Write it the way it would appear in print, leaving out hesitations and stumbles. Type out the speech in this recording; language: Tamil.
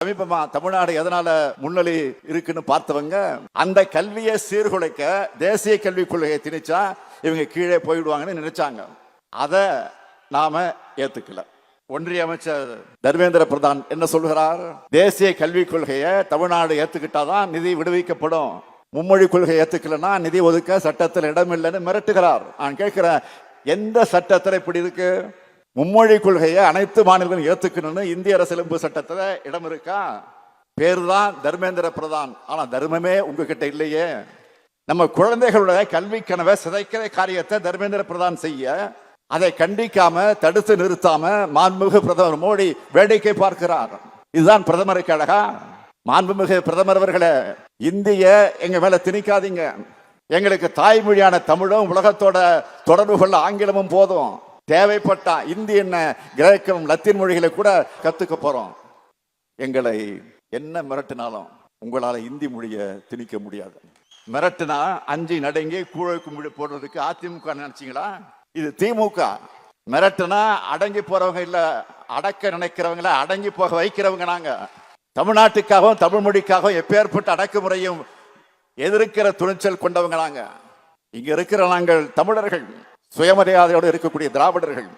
சமீபமா தமிழ்நாடு எதனால முன்னணி இருக்குன்னு பார்த்தவங்க, அந்த கல்வியை சீர்குலைக்க தேசிய கல்விக் கொள்கையை திணிச்சா இவங்க கீழே போயிடுவாங்கன்னு நினைச்சாங்க. அதை நாம ஏத்துக்கல. ஒன்றிய அமைச்சர் தர்மேந்திர பிரதான் என்ன சொல்கிறார்? தேசிய கல்விக் கொள்கையை தமிழ்நாடு ஏத்துக்கிட்டாதான் நிதி விடுவிக்கப்படும், மும்மொழி கொள்கை ஏத்துக்கலன்னா நிதி ஒதுக்க சட்டத்தில் இடம் இல்லைன்னு மிரட்டுகிறார். நான் கேட்கிறேன், எந்த சட்டத்தில் இப்படி இருக்கு? மும்மொழி கொள்கையை அனைத்து மாநிலங்களும் ஏத்துக்கணும்னு இந்திய அரசியலமைப்பு சட்டத்துல இடம் இருக்கா? பேரு தான் தர்மேந்திர பிரதான், ஆனா தர்மமே உங்ககிட்ட இல்லையே. நம்ம குழந்தைகளுடைய கல்வி கனவை சிதைக்கிற காரியத்தை தர்மேந்திர பிரதான் செய்ய, அதை கண்டிக்காம தடுத்து நிறுத்தாம மாண்புமிகு பிரதமர் மோடி வேடிக்கை பார்க்கிறார். இதுதான் பிரதமருக்கு அழகா? மாண்புமிகு பிரதமர் அவர்களே, இந்திய எங்க மேல திணிக்காதீங்க. எங்களுக்கு தாய்மொழியான தமிழும் உலகத்தோட தொடர்பு கொள்ள ஆங்கிலமும் போதும். தேவைப்பட்டா இந்தி என்ன கிரேக்கம் லத்தீன் மொழிகளை கூட கத்துக்க போறோம். எங்களை என்ன மிரட்டினாலும் உங்களால இந்தி மொழியை திணிக்க முடியாது. மிரட்டினா அஞ்சு நடுங்கி கூழக்கு மொழி போடுறதுக்கு அதிமுக நினைச்சீங்களா? இது திமுக. மிரட்டினா அடங்கி போறவங்க இல்ல, அடக்க நினைக்கிறவங்கள அடங்கி போக வைக்கிறவங்க நாங்க. தமிழ்நாட்டுக்காகவும் தமிழ் மொழிக்காகவும் எப்பேற்பட்ட அடக்குமுறையும் எதிர்க்கிற துணிச்சல் கொண்டவங்க நாங்க. இங்க இருக்கிற நாங்கள் தமிழர்கள், சுயமரியாதையோடு இருக்கக்கூடிய திராவிடர்கள்.